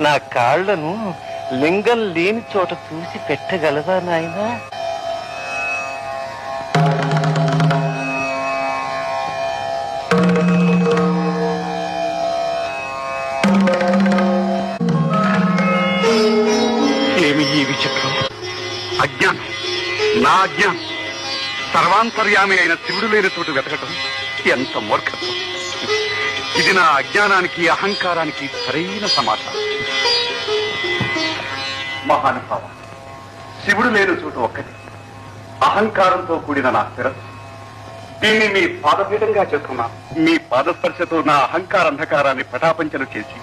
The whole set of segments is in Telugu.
నా కాళ్లను లింగం లేని చోట చూసి పెట్టగలవా నాయనా? ఏమి ఈ విచిత్రం? అజ్ఞానం, నా అజ్ఞానం. సర్వాంతర్యామి అయిన శివుడు లేని చోటు వెతకటం ఎంత మూర్ఖత్వం. ఇది నా అజ్ఞానానికి, అహంకారానికి సరైన సమాధానం. మహానుభావ, శివుడు లేని చోటు ఒక్కటి. అహంకారంతో కూడిన నా శిరస్సు. దీన్ని మీ పాదపీఠంగా చేస్తున్నాను. మీ పాదస్పర్శతో నా అహంకార అంధకారాన్ని పటాపంచలు చేసి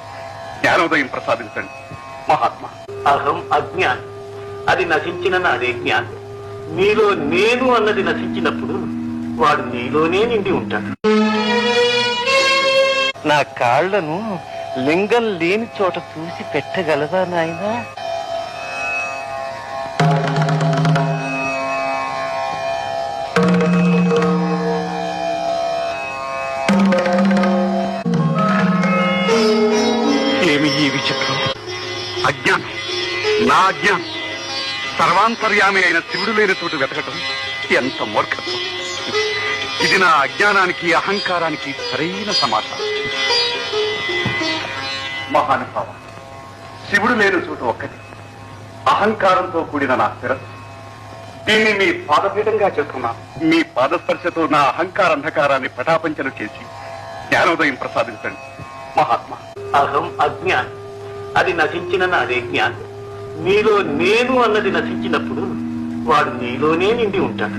జ్ఞానోదయం ప్రసాదించండి మహాత్మా. అహం అజ్ఞానం, అది నశించిన నాదే జ్ఞానం. నీలో నేను అన్నది నశించినప్పుడు వాడు నీలోనే నిండి ఉంటాడు. నా కాళ్లను లింగం లేని చోట చూసి పెట్టగలవా నాయనా? ఏమి ఈ విచిత్రం? అజ్ఞానం, నా అజ్ఞానం. సర్వాంతర్యామి అయిన శివుడు లేని చోటు వెతకటం ఎంత మూర్ఖత్వం. ఇది నా అజ్ఞానానికి, అహంకారానికి సరైన సమాధానం. మహానుభావ, శివుడు లేని చోటు ఒక్కటి. అహంకారంతో కూడిన నా శిరస్సు. దీన్ని మీ పాదపీఠంగా చేస్తున్నాను. మీ పాదస్పర్శతో నా అహంకార అంధకారాన్ని పటాపంచలు చేసి జ్ఞానోదయం ప్రసాదించండి మహాత్మా. అహం అజ్ఞానం, అది నశించిన నాదే జ్ఞానం. నీలో నేను అన్నది నశించినప్పుడు వాడు నీలోనే నిండి ఉంటాడు.